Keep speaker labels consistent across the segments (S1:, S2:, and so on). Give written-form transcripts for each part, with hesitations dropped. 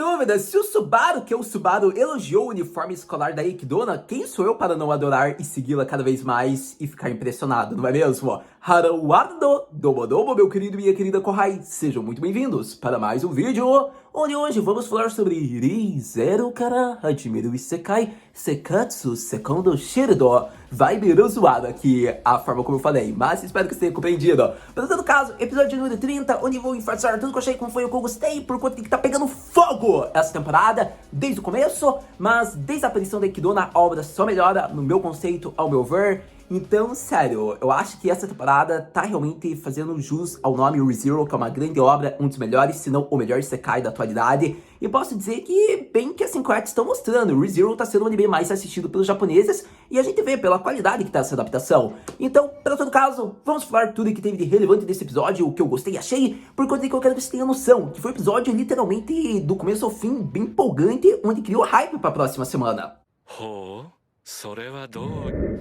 S1: dúvida, se o Subaru, que é o Subaru, elogiou o uniforme escolar da Eikidona, quem sou eu para não adorar e segui-la cada vez mais e ficar impressionado, não é mesmo? Haruardo, Domodomo, meu querido e minha querida Kohai, sejam muito bem-vindos para mais um vídeo, onde hoje vamos falar sobre Re:Zero Kara Hajimeru Isekai Sekatsu Sekondo Shirido. Vai meio zoado aqui a forma como eu falei, mas espero que você tenha compreendido. Mas em todo caso, episódio número 30, onde vou enfatizar tudo que eu achei, como foi o que eu gostei, por conta de que tá pegando fogo essa temporada, desde o começo, mas desde a aparição da Eikidona, a obra só melhora, no meu conceito, ao meu ver. Então, sério, eu acho que essa temporada tá realmente fazendo jus ao nome Re:Zero, que é uma grande obra, um dos melhores, se não o melhor Isekai da atualidade. E posso dizer que, bem que as 5 artes estão mostrando, Re:Zero tá sendo o anime mais assistido pelos japoneses, e a gente vê pela qualidade que tá essa adaptação. Então, para todo caso, vamos falar tudo que teve de relevante desse episódio, o que eu gostei e achei, por conta de que eu quero que você tenha noção, que foi um episódio literalmente do começo ao fim, bem empolgante, onde criou hype pra próxima semana.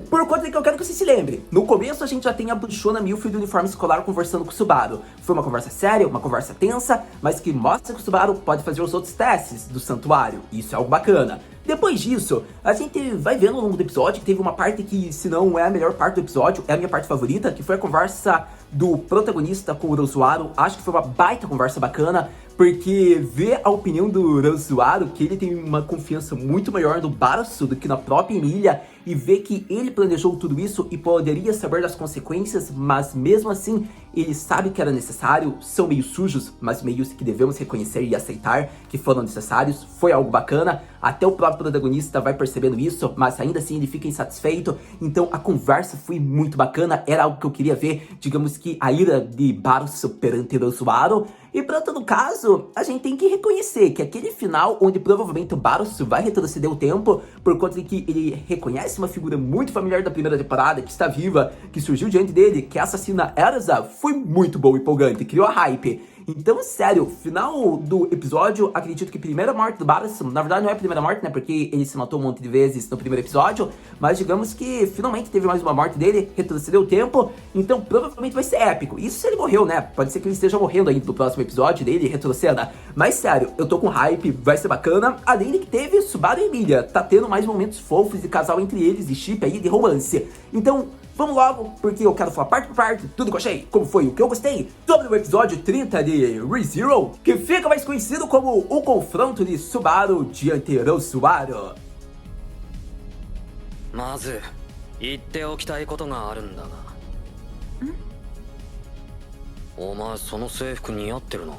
S1: Por conta de que eu quero que você se lembre, no começo a gente já tem a bruxona Milf do uniforme escolar conversando com o Subaru. Foi uma conversa séria, uma conversa tensa, mas que mostra que o Subaru pode fazer os outros testes do santuário, e isso é algo bacana. Depois disso, a gente vai vendo ao longo do episódio que teve uma parte que, se não é a melhor parte do episódio, é a minha parte favorita, que foi a conversa do protagonista com o Orosuaro. Acho que foi uma baita conversa bacana, porque ver a opinião do Orosuaro, que ele tem uma confiança muito maior no Barasu do que na própria Emília, e ver que ele planejou tudo isso e poderia saber das consequências, mas mesmo assim ele sabe que era necessário, são meios sujos, mas meios que devemos reconhecer e aceitar que foram necessários, foi algo bacana. Até o próprio protagonista vai percebendo isso, mas ainda assim ele fica insatisfeito. Então a conversa foi muito bacana, era algo que eu queria ver, digamos que a ira de Barasu perante Orosuaro. E pra todo caso, a gente tem que reconhecer que aquele final, onde provavelmente o Barasu vai retroceder o tempo, por conta de que ele reconhece uma figura muito familiar da primeira temporada, que está viva, que surgiu diante dele, que assassina Erza, foi muito bom e empolgante, criou a hype. Então, sério, final do episódio, acredito que a primeira morte do Barasu, na verdade não é a primeira morte, né, porque ele se matou um monte de vezes no primeiro episódio, mas digamos que finalmente teve mais uma morte dele, retrocedeu o tempo, então provavelmente vai ser épico. Isso se ele morreu, né, pode ser que ele esteja morrendo ainda no próximo episódio dele, retroceda. Mas sério, eu tô com hype, vai ser bacana, além de que teve Subaru e Emília, tá tendo mais momentos fofos de casal entre eles, de chip aí, de romance. Então, vamos logo, porque eu quero falar parte por parte, tudo que eu achei, como foi, o que eu gostei, sobre o episódio 30 de Re:Zero, que fica mais conhecido como o confronto de Subaru diante Orosuaro.
S2: まず言っておきたいことがあるんだが。お前その制服似合ってるな。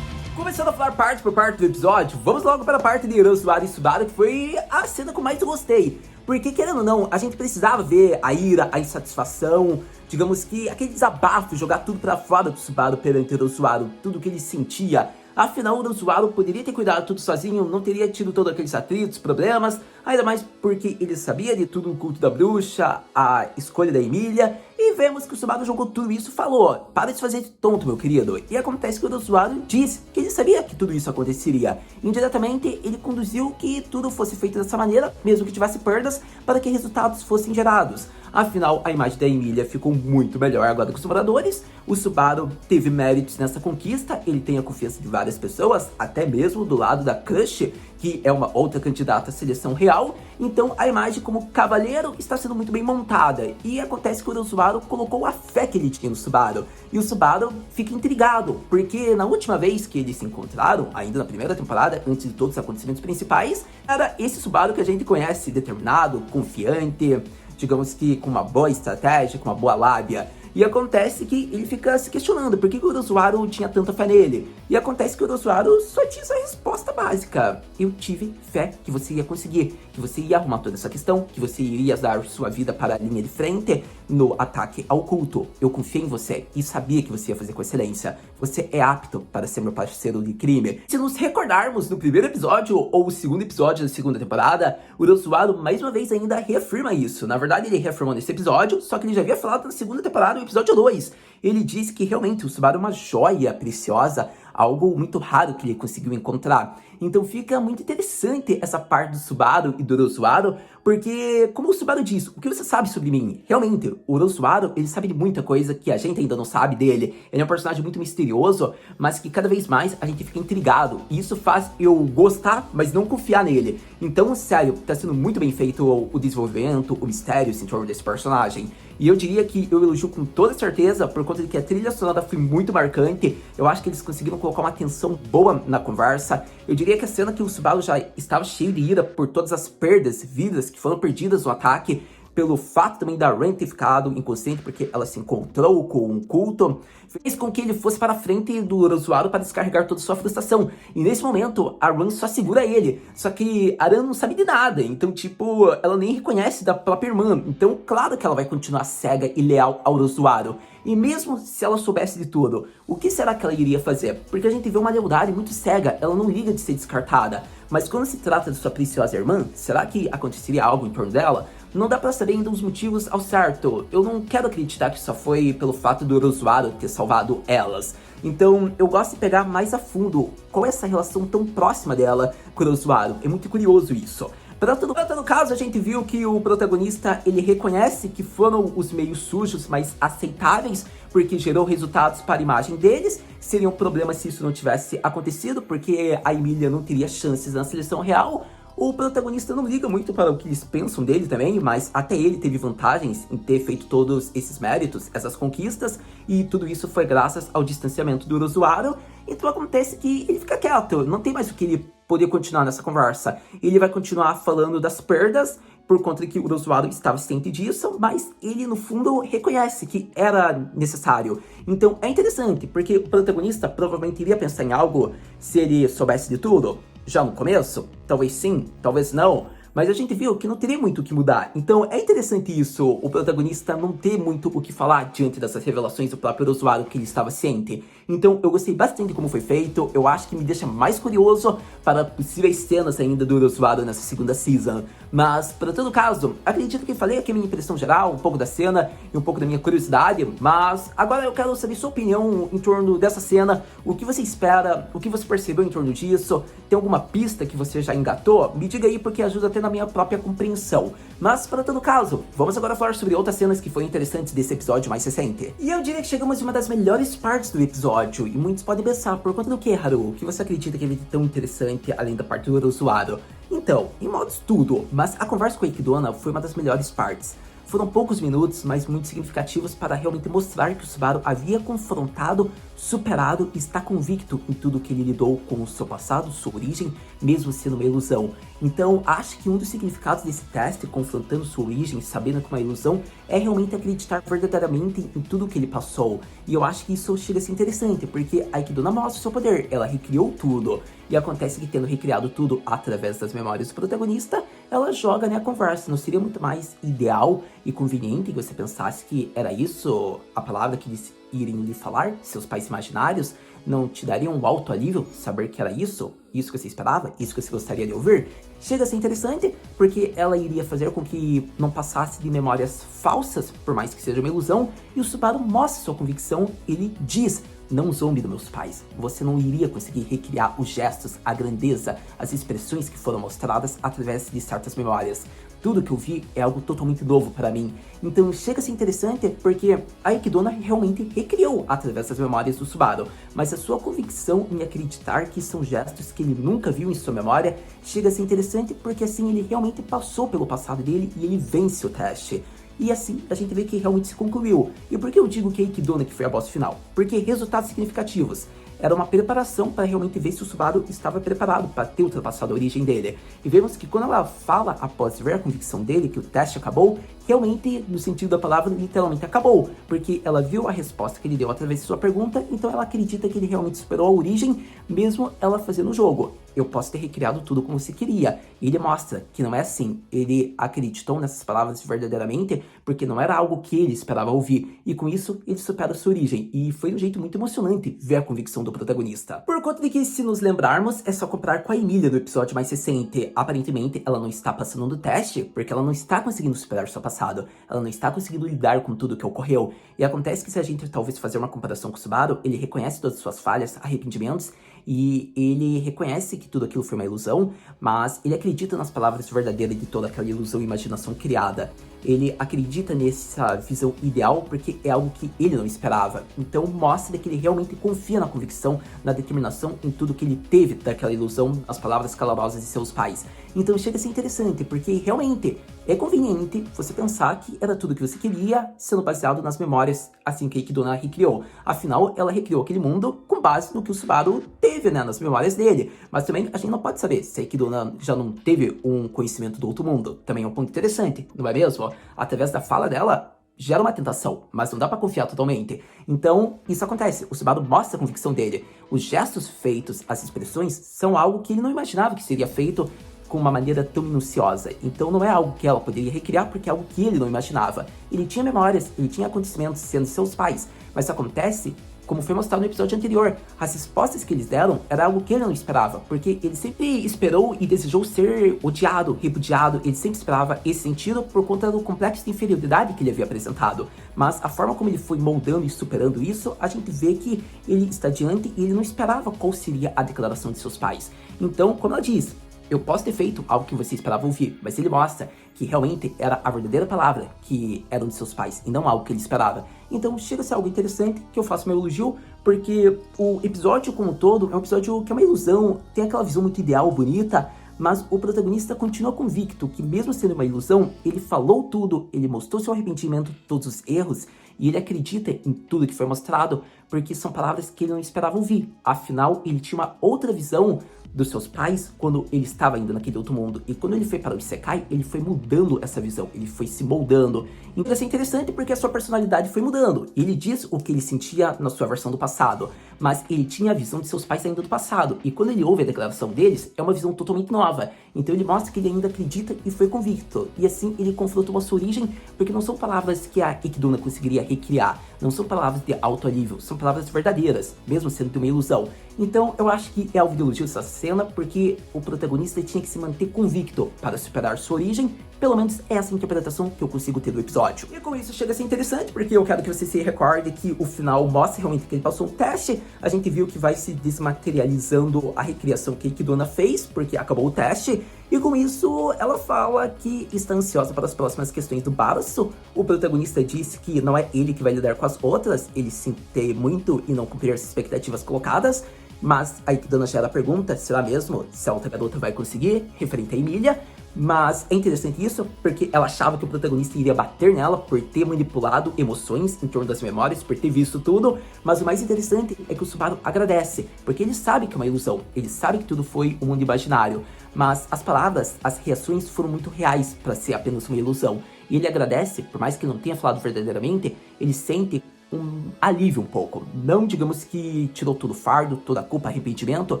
S1: Começando a falar parte por parte do episódio, vamos logo para a parte de Orosuaro e Subaru, que foi a cena que eu mais gostei. Porque, querendo ou não, a gente precisava ver a ira, a insatisfação, digamos que aquele desabafo, jogar tudo pra fora do Subaru perante Orosuaro, tudo que ele sentia. Afinal, o Orosuaro poderia ter cuidado tudo sozinho, não teria tido todos aqueles atritos, problemas, ainda mais porque ele sabia de tudo o culto da bruxa, a escolha da Emília, e vemos que o Subaru jogou tudo isso e falou: para de fazer de tonto, meu querido. E acontece que o Orosuaro disse que ele sabia que tudo isso aconteceria. Indiretamente, ele conduziu que tudo fosse feito dessa maneira, mesmo que tivesse perdas, para que resultados fossem gerados. Afinal, a imagem da Emília ficou muito melhor agora com os moradores. O Subaru teve méritos nessa conquista, ele tem a confiança de várias pessoas, até mesmo do lado da Crush, que é uma outra candidata à seleção real. Então a imagem como cavaleiro está sendo muito bem montada. E acontece que o Orosuaro colocou a fé que ele tinha no Subaru. E o Subaru fica intrigado, porque na última vez que eles se encontraram, ainda na primeira temporada, antes de todos os acontecimentos principais, era esse Subaru que a gente conhece, determinado, confiante, digamos que com uma boa estratégia, com uma boa lábia. E acontece que ele fica se questionando por que o Orosuaro tinha tanta fé nele. E acontece que o Orosuaro só tinha essa resposta básica: eu tive fé que você ia conseguir, que você ia arrumar toda essa questão, que você iria dar sua vida para a linha de frente no ataque ao culto. Eu confiei em você e sabia que você ia fazer com excelência. Você é apto para ser meu parceiro de crime. Se nos recordarmos do primeiro episódio ou o segundo episódio da segunda temporada, o Orosuaro mais uma vez ainda reafirma isso. Na verdade, ele reafirmou nesse episódio, só que ele já havia falado na segunda temporada, no episódio 2. Ele disse que realmente o Subaru é uma joia preciosa, algo muito raro que ele conseguiu encontrar. Então fica muito interessante essa parte do Subaru e do Orosuaro, Porque, como o Subaru diz, o que você sabe sobre mim? Realmente, o Orosuaro, ele sabe de muita coisa que a gente ainda não sabe dele. Ele é um personagem muito misterioso, mas que cada vez mais a gente fica intrigado. E isso faz eu gostar, mas não confiar nele. Então, sério, tá sendo muito bem feito o desenvolvimento, o mistério em torno desse personagem. E eu diria que eu elogio com toda certeza, por conta de que a trilha sonora foi muito marcante. Eu acho que eles conseguiram colocar uma tensão boa na conversa. Eu diria que a cena que o Subaru já estava cheio de ira por todas as perdas, vidas que foram perdidas no ataque, pelo fato também da Ren ter ficado inconsciente porque ela se encontrou com um culto, fez com que ele fosse para a frente do Orosuaro para descarregar toda a sua frustração. E nesse momento, a Ren só segura ele. Só que a Ren não sabe de nada, então, tipo, ela nem reconhece da própria irmã. Então, claro que ela vai continuar cega e leal ao Orosuaro. E mesmo se ela soubesse de tudo, o que será que ela iria fazer? Porque a gente vê uma lealdade muito cega, ela não liga de ser descartada. Mas quando se trata de sua preciosa irmã, será que aconteceria algo em torno dela? Não dá pra saber ainda os motivos ao certo. Eu não quero acreditar que só foi pelo fato do Orosuaro ter salvado elas. Então, eu gosto de pegar mais a fundo qual é essa relação tão próxima dela com o Orosuaro. É muito curioso isso. Para todo caso, a gente viu que o protagonista, ele reconhece que foram os meios sujos, mas aceitáveis, porque gerou resultados para a imagem deles. Seria um problema se isso não tivesse acontecido, porque a Emilia não teria chances na seleção real. O protagonista não liga muito para o que eles pensam dele também, mas até ele teve vantagens em ter feito todos esses méritos, essas conquistas, e tudo isso foi graças ao distanciamento do Orosuaro. Então acontece que ele fica quieto, não tem mais o que ele poder continuar nessa conversa. Ele vai continuar falando das perdas, por conta de que o Orosuaro estava ciente disso, mas ele no fundo reconhece que era necessário. Então é interessante, porque o protagonista provavelmente iria pensar em algo se ele soubesse de tudo. Já no começo? Talvez sim, talvez não. Mas a gente viu que não teria muito o que mudar. Então é interessante isso, o protagonista não ter muito o que falar diante dessas revelações do próprio usuário que ele estava ciente. Então eu gostei bastante de como foi feito, eu acho que me deixa mais curioso para possíveis cenas ainda do usuário nessa segunda season. Mas, para todo caso, acredito que falei aqui a minha impressão geral, um pouco da cena e um pouco da minha curiosidade, mas agora eu quero saber sua opinião em torno dessa cena, o que você espera, o que você percebeu em torno disso, tem alguma pista que você já engatou? Me diga aí porque ajuda até na minha própria compreensão. Mas, para todo caso, vamos agora falar sobre outras cenas que foram interessantes desse episódio mais recente. E eu diria que chegamos em uma das melhores partes do episódio, e muitos podem pensar, por conta do que, Haru? O que você acredita que é tão interessante além da parte do usuário? Então, em modo estudo, mas a conversa com a Ikidona foi uma das melhores partes. Foram poucos minutos, mas muito significativos para realmente mostrar que o Subaru havia confrontado, superado e está convicto em tudo que ele lidou com o seu passado, sua origem, mesmo sendo uma ilusão. Então, acho que um dos significados desse teste, confrontando sua origem, sabendo que é uma ilusão, é realmente acreditar verdadeiramente em tudo que ele passou. E eu acho que isso chega a ser interessante, porque a Ikidona mostra o seu poder, ela recriou tudo. E acontece que, tendo recriado tudo através das memórias do protagonista, ela joga, né, a conversa. Não seria muito mais ideal e conveniente que você pensasse que era isso a palavra que eles iriam lhe falar? Seus pais imaginários não te dariam um alto alívio saber que era isso? Isso que você esperava? Isso que você gostaria de ouvir? Chega a ser interessante, porque ela iria fazer com que não passasse de memórias falsas, por mais que seja uma ilusão, e o Subaru mostra sua convicção, ele diz: não zombe dos meus pais, você não iria conseguir recriar os gestos, a grandeza, as expressões que foram mostradas através de certas memórias. Tudo que eu vi é algo totalmente novo para mim. Então chega a ser interessante porque a Ikidona realmente recriou através das memórias do Subaru, mas a sua convicção em acreditar que são gestos que ele nunca viu em sua memória chega a ser interessante porque assim ele realmente passou pelo passado dele e ele vence o teste. E assim a gente vê que realmente se concluiu. E por que eu digo que é a Ikidona que foi a boss final? Porque resultados significativos. Era uma preparação para realmente ver se o Subaru estava preparado para ter ultrapassado a origem dele. E vemos que quando ela fala, após ver a convicção dele, que o teste acabou, realmente, no sentido da palavra, literalmente acabou. Porque ela viu a resposta que ele deu através de sua pergunta, então ela acredita que ele realmente superou a origem, mesmo ela fazendo o jogo. Eu posso ter recriado tudo como você queria. E ele mostra que não é assim. Ele acreditou nessas palavras verdadeiramente, porque não era algo que ele esperava ouvir. E com isso, ele supera sua origem. E foi um jeito muito emocionante ver a convicção do protagonista. Por conta de que, se nos lembrarmos, é só comparar com a Emilia do episódio mais recente. Aparentemente, ela não está passando do teste, porque ela não está conseguindo superar seu passado. Ela não está conseguindo lidar com tudo que ocorreu. E acontece que se a gente talvez fazer uma comparação com o Subaru, ele reconhece todas as suas falhas, arrependimentos, e ele reconhece que tudo aquilo foi uma ilusão, mas ele acredita nas palavras verdadeiras de toda aquela ilusão e imaginação criada. Ele acredita nessa visão ideal porque é algo que ele não esperava. Então mostra que ele realmente confia na convicção, na determinação, em tudo que ele teve daquela ilusão, as palavras calorosas de seus pais. Então chega a ser interessante, porque realmente é conveniente você pensar que era tudo que você queria, sendo baseado nas memórias, assim que a Ikidona recriou. Afinal, ela recriou aquele mundo com base no que o Subaru teve, né, nas memórias dele. Mas também a gente não pode saber se a Ikidona já não teve um conhecimento do outro mundo. Também é um ponto interessante, não é mesmo? Através da fala dela, gera uma tentação, mas não dá pra confiar totalmente. Então, isso acontece. O Subaru mostra a convicção dele. Os gestos feitos, as expressões, são algo que ele não imaginava que seria feito com uma maneira tão minuciosa. Então não é algo que ela poderia recriar porque é algo que ele não imaginava. Ele tinha memórias, ele tinha acontecimentos sendo seus pais, mas isso acontece como foi mostrado no episódio anterior. As respostas que eles deram era algo que ele não esperava, porque ele sempre esperou e desejou ser odiado, repudiado, ele sempre esperava esse sentido por conta do complexo de inferioridade que ele havia apresentado. Mas a forma como ele foi moldando e superando isso, a gente vê que ele está diante e ele não esperava qual seria a declaração de seus pais. Então, como ela diz, eu posso ter feito algo que você esperava ouvir, mas ele mostra que realmente era a verdadeira palavra que eram de seus pais e não algo que ele esperava. Então chega a ser algo interessante que eu faço meu elogio, porque o episódio como um todo é um episódio que é uma ilusão, tem aquela visão muito ideal, bonita, mas o protagonista continua convicto que mesmo sendo uma ilusão, ele falou tudo, ele mostrou seu arrependimento, todos os erros, e ele acredita em tudo que foi mostrado, porque são palavras que ele não esperava ouvir. Afinal, ele tinha uma outra visão dos seus pais quando ele estava ainda naquele outro mundo. E quando ele foi para o Isekai, ele foi mudando essa visão, ele foi se moldando. Então isso é interessante porque a sua personalidade foi mudando. Ele diz o que ele sentia na sua versão do passado, mas ele tinha a visão de seus pais ainda do passado. E quando ele ouve a declaração deles, é uma visão totalmente nova. Então ele mostra que ele ainda acredita e foi convicto. E assim ele confrontou a sua origem, porque não são palavras que a Ikidona conseguiria recriar. Não são palavras de alto alívio, são palavras verdadeiras, mesmo sendo de uma ilusão. Então eu acho que é algo de elogio essa cena, porque o protagonista tinha que se manter convicto para superar sua origem. Pelo menos essa é a interpretação que eu consigo ter do episódio. E com isso chega a ser interessante, porque eu quero que você se recorde que o final mostra realmente que ele passou um teste. A gente viu que vai se desmaterializando a recriação que a Ikidona fez, porque acabou o teste. E com isso, ela fala que está ansiosa para as próximas questões do Barasu. O protagonista disse que não é ele que vai lidar com as outras, ele se ter muito e não cumprir as expectativas colocadas. Mas a Ikidona gera a pergunta, será mesmo se a outra garota vai conseguir, referente a Emília? Mas é interessante isso, porque ela achava que o protagonista iria bater nela por ter manipulado emoções em torno das memórias, por ter visto tudo. Mas o mais interessante é que o Subaru agradece, porque ele sabe que é uma ilusão, ele sabe que tudo foi um mundo imaginário. Mas as palavras, as reações foram muito reais para ser apenas uma ilusão. E ele agradece, por mais que não tenha falado verdadeiramente, ele sente um alívio um pouco. Não digamos que tirou todo o fardo, toda a culpa, arrependimento,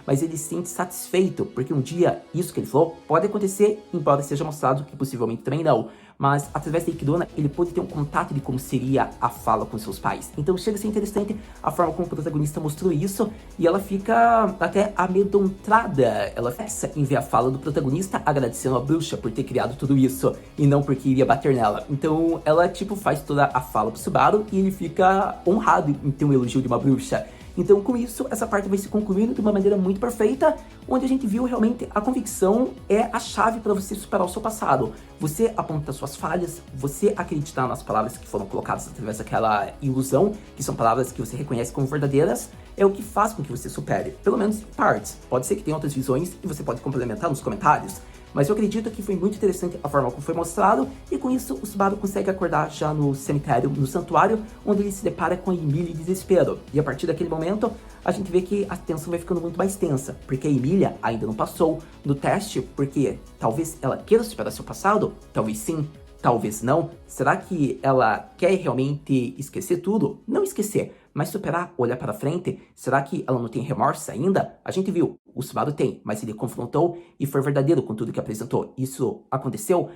S1: mas ele se sente satisfeito, porque um dia isso que ele falou pode acontecer, embora seja mostrado que possivelmente também não. Mas através da Ikidona, ele pôde ter um contato de como seria a fala com seus pais. Então chega a ser interessante a forma como o protagonista mostrou isso, e ela fica até amedrontada. Ela fixa em ver a fala do protagonista agradecendo a bruxa por ter criado tudo isso, e não porque iria bater nela. Então ela tipo faz toda a fala pro Subaru, e ele fica honrado em ter um elogio de uma bruxa. Então, com isso, essa parte vai se concluindo de uma maneira muito perfeita, onde a gente viu realmente a convicção é a chave para você superar o seu passado. Você apontar suas falhas, você acreditar nas palavras que foram colocadas através daquela ilusão, que são palavras que você reconhece como verdadeiras, é o que faz com que você supere, pelo menos em partes. Pode ser que tenha outras visões e você pode complementar nos comentários. Mas eu acredito que foi muito interessante a forma como foi mostrado, e com isso o Subaru consegue acordar já no cemitério, no santuário, onde ele se depara com a Emília em desespero. E a partir daquele momento, a gente vê que a tensão vai ficando muito mais tensa, porque a Emília ainda não passou no teste, porque talvez ela queira superar seu passado, talvez sim, talvez não. Será que ela quer realmente esquecer tudo? Não esquecer, mas superar, olhar para frente. Será que ela não tem remorso ainda? A gente viu, o Subaru tem, mas ele confrontou e foi verdadeiro com tudo que apresentou. Isso aconteceu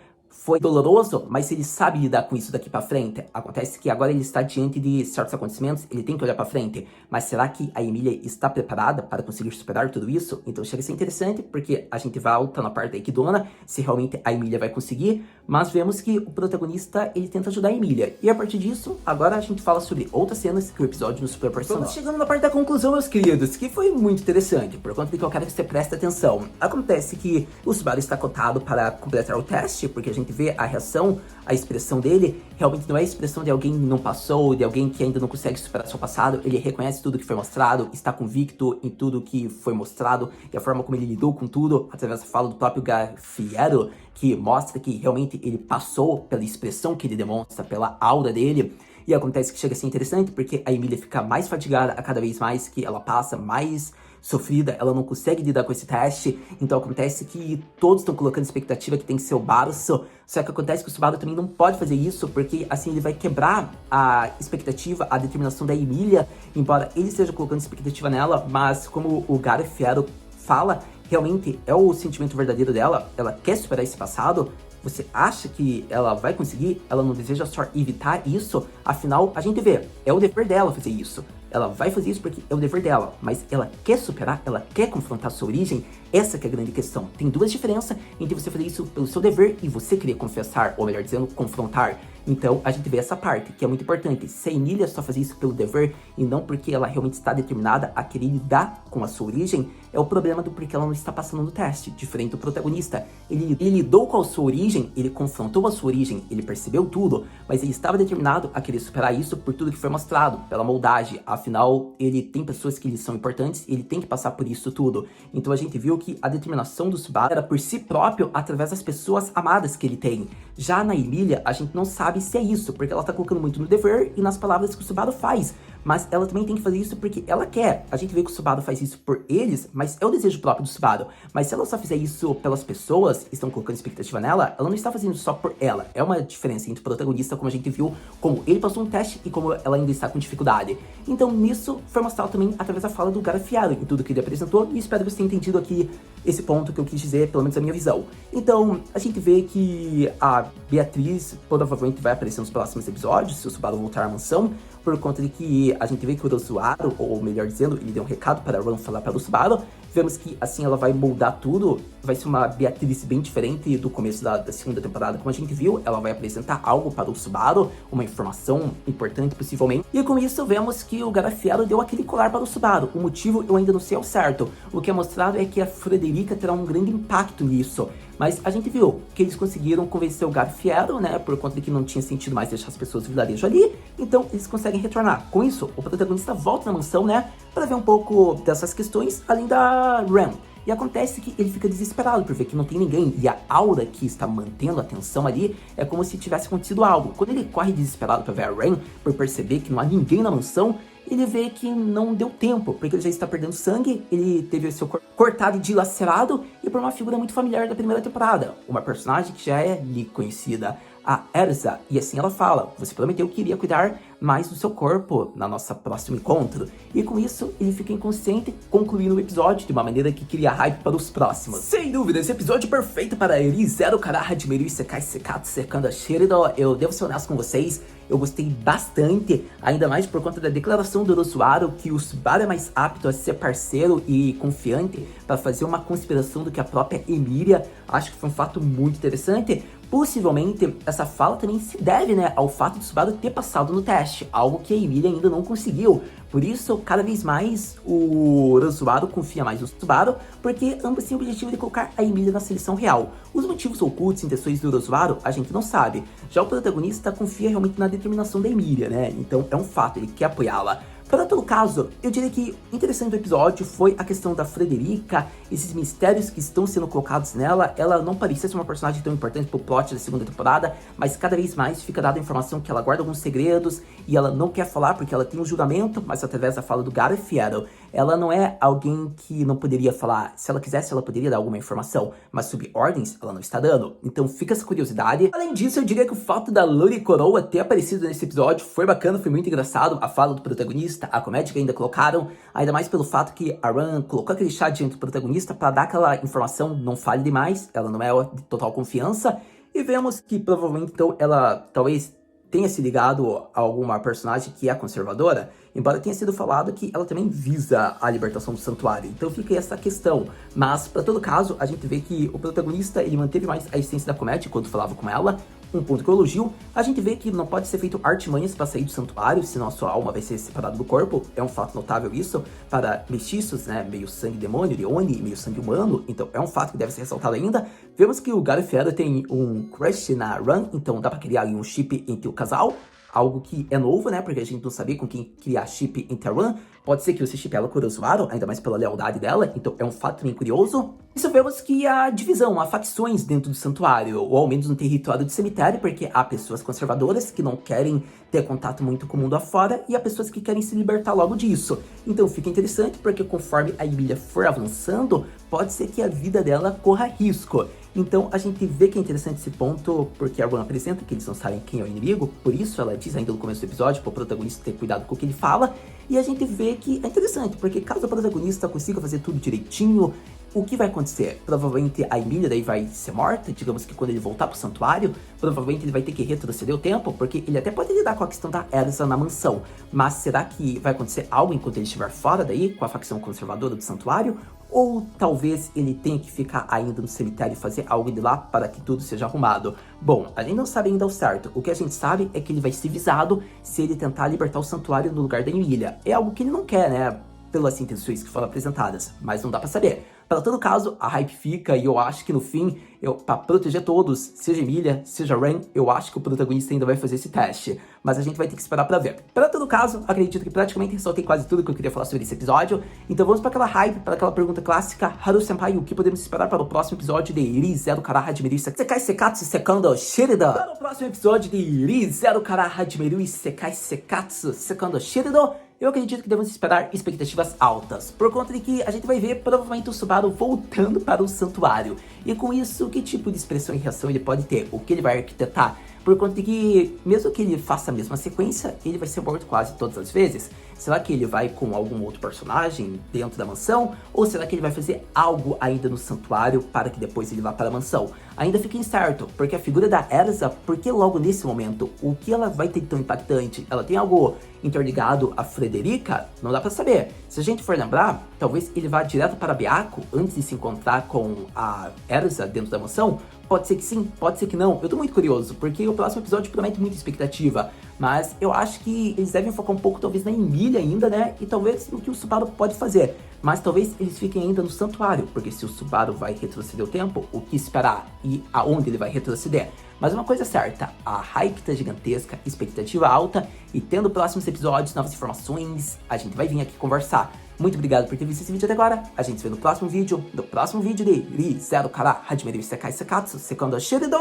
S1: foi doloroso, mas ele sabe lidar com isso daqui pra frente. Acontece que agora ele está diante de certos acontecimentos, ele tem que olhar pra frente. Mas será que a Emília está preparada para conseguir superar tudo isso? Então chega a ser interessante, porque a gente volta na parte da Equidona, se realmente a Emília vai conseguir, mas vemos que o protagonista, ele tenta ajudar a Emília. E a partir disso, agora a gente fala sobre outras cenas que o episódio nos proporcionou. Vamos chegando na parte da conclusão, meus queridos, que foi muito interessante, por conta de que eu quero que você preste atenção. Acontece que o Subaru está cotado para completar o teste, porque a gente vê a reação, a expressão dele, realmente não é a expressão de alguém que não passou, de alguém que ainda não consegue superar seu passado. Ele reconhece tudo que foi mostrado, está convicto em tudo que foi mostrado, e a forma como ele lidou com tudo, através da fala do próprio Garfiero, que mostra que realmente ele passou pela expressão que ele demonstra, pela aura dele. E acontece que chega a ser interessante, porque a Emília fica mais fatigada a cada vez mais que ela passa, mais sofrida, ela não consegue lidar com esse teste, então acontece que todos estão colocando expectativa que tem que ser o Barço, só que acontece que o Subaru também não pode fazer isso, porque assim ele vai quebrar a expectativa, a determinação da Emília, embora ele esteja colocando expectativa nela, mas como o Garfiero fala, realmente é o sentimento verdadeiro dela, ela quer superar esse passado. Você acha que ela vai conseguir? Ela não deseja só evitar isso? Afinal, a gente vê, é o dever dela fazer isso. Ela vai fazer isso porque é o dever dela, mas ela quer superar, ela quer confrontar sua origem. Essa que é a grande questão. Tem duas diferenças entre você fazer isso pelo seu dever e você querer confessar, ou melhor dizendo, confrontar. Então, a gente vê essa parte, que é muito importante. Se a Emília só fazer isso pelo dever e não porque ela realmente está determinada a querer lidar com a sua origem, é o problema do porquê ela não está passando no teste. Diferente do protagonista. Ele lidou com a sua origem, ele confrontou a sua origem, ele percebeu tudo, mas ele estava determinado a querer superar isso por tudo que foi mostrado, pela moldagem. Afinal, ele tem pessoas que lhe são importantes e ele tem que passar por isso tudo. Então a gente viu que a determinação do Subaru era por si próprio, através das pessoas amadas que ele tem. Já na Emília, a gente não sabe se é isso, porque ela tá colocando muito no dever e nas palavras que o Subaru faz. Mas ela também tem que fazer isso porque ela quer. A gente vê que o Subaru faz isso por eles, mas é o desejo próprio do Subaru. Mas se ela só fizer isso pelas pessoas que estão colocando expectativa nela, ela não está fazendo só por ela. É uma diferença entre o protagonista, como a gente viu, como ele passou um teste e como ela ainda está com dificuldade. Então nisso foi mostrado também através da fala do Garfiero, em tudo que ele apresentou, e espero que você tenha entendido aqui esse ponto que eu quis dizer, pelo menos a minha visão. Então, a gente vê que a Beatriz provavelmente vai aparecer nos próximos episódios, se o Subaru voltar à mansão, por conta de que a gente vê que o Orosuaro, ou melhor dizendo, ele deu um recado para a Ron falar para o Subaru. Vemos que assim ela vai moldar tudo, vai ser uma Beatriz bem diferente do começo da segunda temporada, como a gente viu. Ela vai apresentar algo para o Subaru, uma informação importante possivelmente. E com isso vemos que o Garfiero deu aquele colar para o Subaru. O motivo eu ainda não sei ao certo. O que é mostrado é que a Frederica terá um grande impacto nisso. Mas a gente viu que eles conseguiram convencer o Garfiero, né, por conta de que não tinha sentido mais deixar as pessoas do vilarejo ali, então eles conseguem retornar. Com isso, o protagonista volta na mansão, né, para ver um pouco dessas questões, além da Ren. E acontece que ele fica desesperado por ver que não tem ninguém, e a aura que está mantendo a atenção ali é como se tivesse acontecido algo. Quando ele corre desesperado para ver a Ren, por perceber que não há ninguém na mansão, ele vê que não deu tempo, porque ele já está perdendo sangue, ele teve o seu corpo cortado e dilacerado, e por uma figura muito familiar da primeira temporada, uma personagem que já é lhe conhecida, a Erza, e assim ela fala: você prometeu que iria cuidar mais do seu corpo na nossa próximo encontro. E com isso, ele fica inconsciente, concluindo o episódio de uma maneira que cria hype para os próximos. Sem dúvida, esse episódio é perfeito para Eri Zero Karaha de Meru Sekai Sekatsu Sekanda Shirido. Eu devo ser honesto com vocês, eu gostei bastante, ainda mais por conta da declaração do Orosuaro, que o Subaru é mais apto a ser parceiro e confiante para fazer uma conspiração do que a própria Emília. Acho que foi um fato muito interessante. Possivelmente, essa fala também se deve, né, ao fato de Subaru ter passado no teste, algo que a Emília ainda não conseguiu. Por isso, cada vez mais, o Orosuaro confia mais no Subaru, porque ambos têm o objetivo de colocar a Emília na seleção real. Os motivos ocultos e intenções do Orosuaro, a gente não sabe. Já o protagonista confia realmente na determinação da Emília, né? Então é um fato, ele quer apoiá-la. Para todo caso, eu diria que o interessante do episódio foi a questão da Frederica, esses mistérios que estão sendo colocados nela. Ela não parecia ser uma personagem tão importante pro plot da segunda temporada, mas cada vez mais fica dada a informação que ela guarda alguns segredos e ela não quer falar porque ela tem um juramento, mas através da fala do Garfiero, ela não é alguém que não poderia falar. Se ela quisesse, ela poderia dar alguma informação, mas sob ordens, ela não está dando. Então fica essa curiosidade. Além disso, eu diria que o fato da Luri Coroa ter aparecido nesse episódio foi bacana, foi muito engraçado. A fala do protagonista, a comédia que ainda colocaram, ainda mais pelo fato que a Ran colocou aquele chá diante do protagonista para dar aquela informação, não fale demais, ela não é de total confiança. E vemos que provavelmente então ela talvez tenha se ligado a alguma personagem que é conservadora, embora tenha sido falado que ela também visa a libertação do santuário. Então fica essa questão. Mas, para todo caso, a gente vê que o protagonista, ele manteve mais a essência da comédia quando falava com ela. Um ponto que eu elogio, a gente vê que não pode ser feito artimanhas para sair do santuário, senão a sua alma vai ser separada do corpo. É um fato notável isso, para mestiços, né, meio sangue demônio, Leone, meio sangue humano, então é um fato que deve ser ressaltado ainda. Vemos que o Galifiero tem um crush na Run, então dá para criar ali um chip entre o casal, algo que é novo, né, porque a gente não sabia com quem criar chip entre a Run. Pode ser que você chipe ela com o Orochimaru, ainda mais pela lealdade dela, então é um fato também curioso. Isso vemos que a divisão, há facções dentro do santuário, ou ao menos no território do cemitério, porque há pessoas conservadoras que não querem ter contato muito com o mundo afora, e há pessoas que querem se libertar logo disso. Então fica interessante, porque conforme a Emilia for avançando, pode ser que a vida dela corra risco. Então a gente vê que é interessante esse ponto, porque a Run apresenta que eles não sabem quem é o inimigo, por isso ela diz ainda no começo do episódio, para o protagonista ter cuidado com o que ele fala, e a gente vê que é interessante, porque caso o protagonista consiga fazer tudo direitinho, o que vai acontecer? Provavelmente a Emilia daí vai ser morta, digamos que quando ele voltar pro santuário, provavelmente ele vai ter que retroceder o tempo, porque ele até pode lidar com a questão da Erza na mansão, mas será que vai acontecer algo enquanto ele estiver fora daí, com a facção conservadora do santuário? Ou talvez ele tenha que ficar ainda no cemitério e fazer algo de lá para que tudo seja arrumado? Bom, a gente não sabe ainda ao certo. O que a gente sabe é que ele vai ser visado se ele tentar libertar o santuário no lugar da Emilia. É algo que ele não quer, né? Pelas intenções que foram apresentadas, mas não dá pra saber. Para todo caso, a hype fica e eu acho que no fim, pra proteger todos, seja Emilia, seja Ren, eu acho que o protagonista ainda vai fazer esse teste. Mas a gente vai ter que esperar pra ver. Para todo caso, acredito que praticamente ressaltei quase tudo que eu queria falar sobre esse episódio. Então vamos para aquela hype, para aquela pergunta clássica. Haru-senpai, o que podemos esperar para o próximo episódio de Ri Zero Kara Hajimeru Isekai Sekatsu Sekando Shirido? Para o próximo episódio de Ri Zero Kara Hajimeru Isekai Sekatsu Sekando Shirido, eu acredito que devemos esperar expectativas altas, por conta de que a gente vai ver provavelmente o Subaru voltando para o santuário. E com isso, que tipo de expressão e reação ele pode ter? O que ele vai arquitetar? Por conta de que, mesmo que ele faça a mesma sequência, ele vai ser morto quase todas as vezes. Será que ele vai com algum outro personagem dentro da mansão? Ou será que ele vai fazer algo ainda no santuário para que depois ele vá para a mansão? Ainda fica incerto, porque a figura da Erza, porque logo nesse momento, o que ela vai ter tão impactante? Ela tem algo interligado a Frederica? Não dá para saber. Se a gente for lembrar, talvez ele vá direto para Byakko antes de se encontrar com a Erza dentro da mansão. Pode ser que sim, pode ser que não. Eu tô muito curioso, porque o próximo episódio promete muita expectativa. Mas eu acho que eles devem focar um pouco, talvez, na Emilia ainda, né? E talvez no que o Subaru pode fazer. Mas talvez eles fiquem ainda no santuário, porque se o Subaru vai retroceder o tempo, o que esperar e aonde ele vai retroceder? Mas uma coisa é certa, a hype tá gigantesca, expectativa alta, e tendo próximos episódios, novas informações, a gente vai vir aqui conversar. Muito obrigado por ter visto esse vídeo até agora. A gente se vê no próximo vídeo de Ri Zero Kara Hajimeru Isekai Sekatsu Sekando Shirido.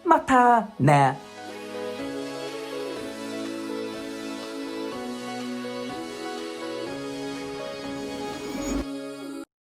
S1: Mata, né?